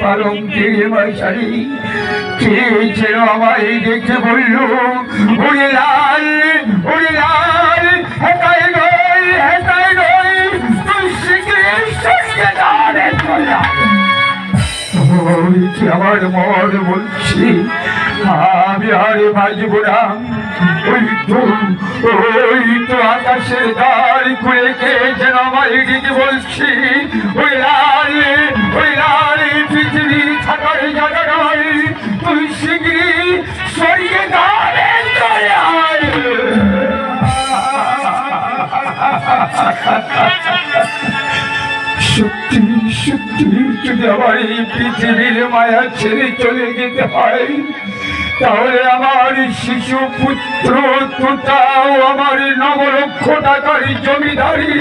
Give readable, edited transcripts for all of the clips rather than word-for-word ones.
পালঙ্কের মশারি কে যেন আমায় দেখে বলল, ওরে লাল, ওরে লাল, হেতায় নয়, তুই শিগগির সরিয়ে দাঁড়ে চলা। আমার মন বলছি আমি আর বাঁচব না। ওই তো আকাশের দ্বার খুলে কে যেন আমায় ডেকে বলছি, ওই লাল পৃথিবী থাকার জায়গা নয়, তুই শিগগিরি সরিয়ে দাঁড়ে সত্যি সত্যি যদি আমার এই পৃথিবীর মায়া ছেড়ে চলে যেতে হয়, তাহলে আমার শিশু পুত্র তোতাও আমার 9 লক্ষ টাকার জমিদারি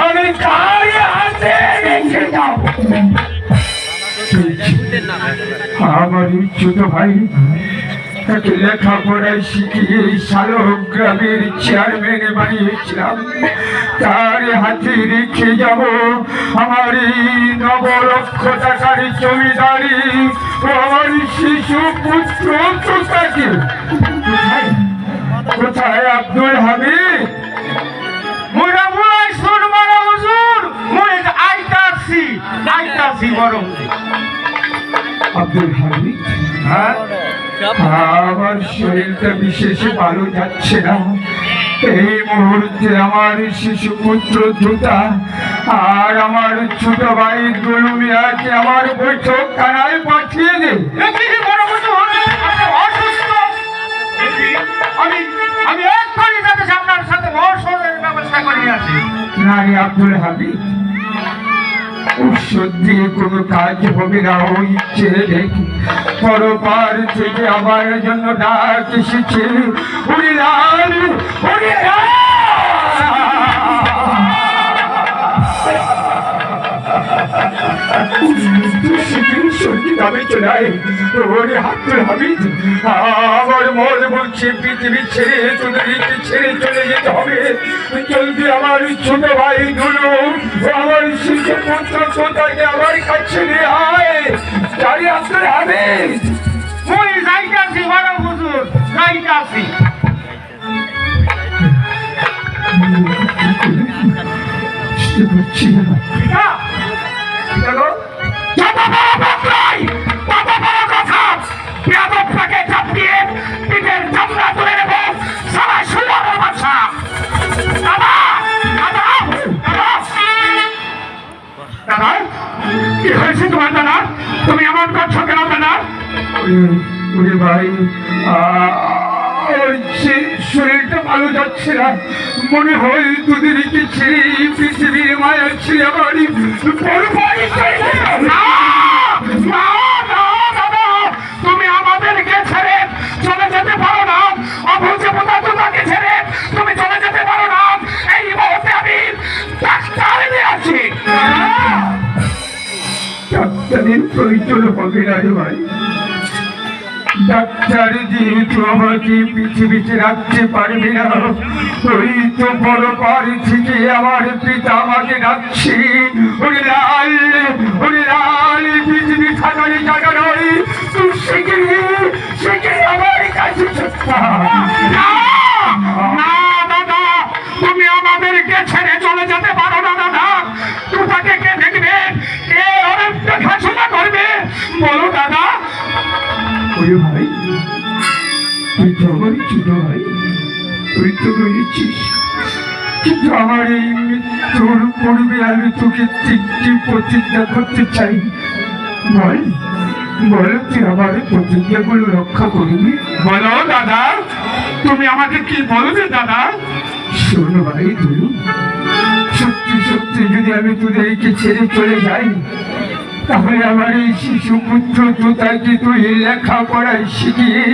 আমি কার হাতে রেখে যাব। আমার ছোট ভাই তাকে লেখাপড়ায় শিখিয়ে শালগ্রামের চেয়ারম্যান বানিয়েছিলাম, তার হাতে রেখে যাব আমার এই 9 লক্ষ টাকার জমিদারি ও আমার শিশু পুত্র তোতাকে। কোথায় আব্দুল হামিদ? আব্দুল হামিদ, আমার শরীরটা বিশেষ ভালো যাচ্ছে না। এই মুহূর্তে আমার শিশু পুত্র তোতা আর আমার ছোট ভাই দুলু মিয়াকে আমার বৈঠক খানায় পাঠিয়ে দে। আমি এক্ষুনি তাদের আপনার সাথে ঔষধের ব্যবস্থা করে আসি। না রে আব্দুল হামিদ, ঔষধ দিয়ে কোনো কাজ হবে না। ওই ছেলে দেখি পরপার থেকে আমার জন্য ডাক এসেছে, উড়ি লাল, উড়ি লাল। আমার মন বলছে পৃথিবী ছেড়ে তোদেরকে ছেড়ে চলে যেতে হবে। জলদি আমার ছোট ভাই দুলু ও আমার শিশু পুত্র তোতাকে আমার কাছে নিয়ে আয়। গাড়ি আসতে হবে। মই যাইতাছি বড় হুজুর, যাইতাছি। বুঝছি না কি হয়েছে তোমার দাদা? তুমি এমন করছো কেন দাদা? ভাই শরীরটা ভালো যাচ্ছে না, মনে হয় তোদেরকে ছেড়ে পৃথিবীর মায়া ছেড়ে আমার তুমি আমাদেরকে ছেড়ে চলে যেতে পারো না। অবুঝে বোঝা তোমাকে ছেড়ে তুমি চলে যেতে পারো না। এই মুহূর্তে আমি ডাক্তার নিয়ে আছি। ডাক্তারের প্রয়োজন হবে না রে ভাই। ডাক্তার যেহেতু আমাকে পৃথিবীতে রাখতে পারবে না, ওই তো বড় পাড়ি থেকে আমার পিতা আমাকে ডাকছে, ওরে লাল, ওরে লাল, পৃথিবী থাকার জায়গা নয়, তুই শিগগিরি আমার কাছে না দাদা, তুমি আমাদেরকে ছেড়ে চলে যেতে পারো না দাদা। তোতাকে কে দেখবে, কে অনেক দেখাশোনা করবে বলো দাদা? ভাই তুই তো আমারই ছোট ভাই, তুই তো রয়েছিস, কিন্তু আমার এই মৃত্যুর পূর্বে আমি তোকে 3টি প্রতিজ্ঞা করতে চাই। বল তুই আমার প্রতিজ্ঞাগুলো রক্ষা করবি? বলো দাদা, তুমি আমাকে কি বলবে দাদা? শোন ভাই দুলু, সত্যি সত্যি যদি আমি তোদেরকে ছেড়ে চলে যাই, তাহলে আমার এই শিশু পুত্র তোতাকে তুই লেখাপড়ায় শিখিয়ে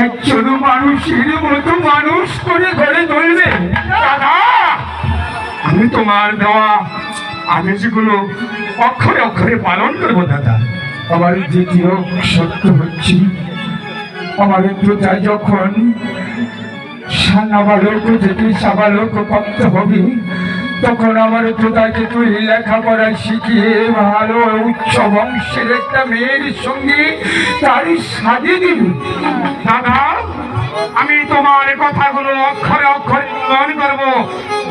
একজন মানুষের মতো মানুষ করে ঘরে তুলবে। দাদা, আমি তোমার দেওয়া আদেশগুলো অক্ষরে অক্ষরে পালন করবো দাদা। আমার দ্বিতীয় সত্য হচ্ছে, আমার তোতা যখন নাবালক থেকে সাবালক প্রাপ্ত হবে, তখন আমার তোতাকে তুই লেখাপড়া শিখিয়ে ভালো উচ্চ বংশের একটা মেয়ের সঙ্গে তারই সাজিয়ে দিবি। দাদা, আমি তোমার কথাগুলো অক্ষরে অক্ষরে গ্রহণ করবো।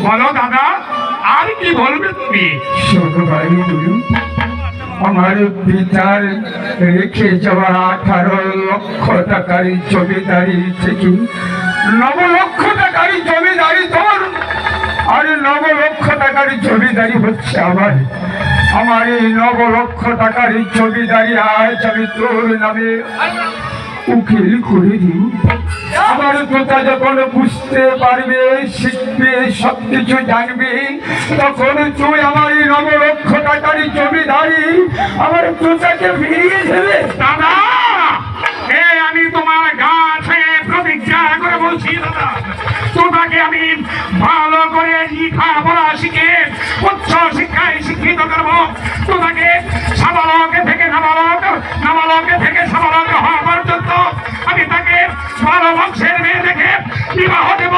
বলো দাদা, আর কি বলবে তুমি? শোনো ভাই তুই, আমার পিতার রেখে যাওয়া 18 লক্ষ টাকার জমিদারি থেকে 9 লক্ষ টাকার জমিদারি তোর, আর 9 লক্ষ টাকার জমিদারি হচ্ছে আমার এই 9 লক্ষ টাকার জমিদারি আজ আমি তোর নামে উকিল করে দিই। আমার কথা যখন বুঝতে পারবে, শিখবে, সবকিছু জানবে, তখন তুই আমার এই 9 লক্ষ টাকার জমিদারি আমার তোতাকে ফিরিয়ে দেবে। দাদা, আমি তোমার কাছে প্রতিজ্ঞা করে বলছি দাদা, তোমাকে আমি ভালো করে লেখাপড়া শিখে উচ্চ শিক্ষায় শিক্ষিত করবো। তোমাকে সাবালকে থেকে নাবালকে থেকে সাবালক হওয়া পর্যন্ত আমি তাকে ভালো বংশের মেয়ে দেখে বিবাহ দেব।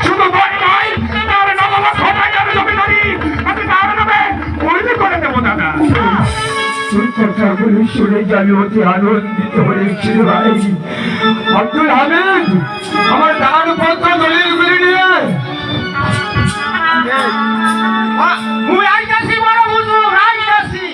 শুধু তাই নয়, তার 9 লক্ষ টাকার জমিদারি আমি তার নামে উল্লেখ করে দেবো। দাদা, তোর কথাগুলো শুনে আমি অতি আনন্দিত হয়েছি ভাই। আব্দুল হামিদ, আমার দানপত্র দলিলগুলি নিয়ে মুই আইতাছি, বড় হুজুর আইতাছি।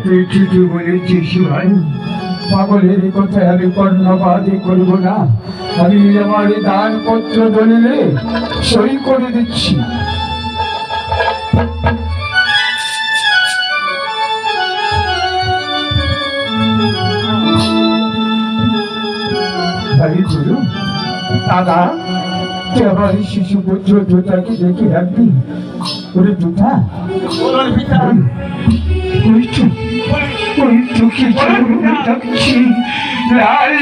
তুই ঠিকই বলেছিস ভাই, পাগলের কথায় আমি কর্ণপাতই করবো না। আমি আমার দানপত্র দলিলে সই করে দিচ্ছি। দাদা, তুই আমার শিশু পুত্র জুতাকে দেখে রাখবি। ওরে জুতা, ওই চোখে ডাকছি লাল,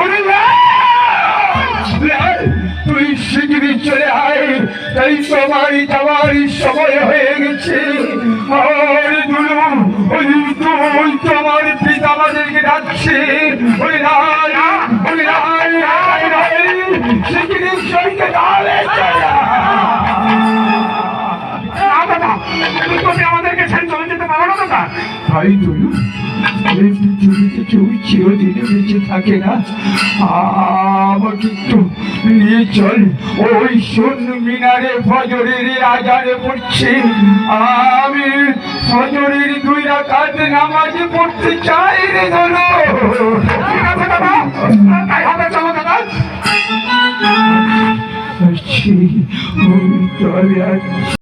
ওরে লাল, তুই শিগগিরি চলে আয়, তাই তোমার যাওয়ার সময় হয়ে গেছে। আর দুলু, ওই তোমার পিতা আমাদেরকে ডাকছে। ওরে লাল, ওরে লাল, শিগগিরি সইকে ডালে চলে। তুমি আমাদেরকে ছেড়ে চলে যেতে পারো না দাদা? ভাই দুলু, এই পৃথিবীতে কেউ চিরদিনে বেঁচে থাকে না। আমাকে একটু নিয়ে চল। ওই শূন্য মিনারে ফজরের আজানে পড়ছে, আমি ফজরের 2 রাকাত নামাজ পড়তে চাই রে ধরো। ঠিক আছে দাদা, তাই হবে, চলো দাদা। আসছি, ওই তবে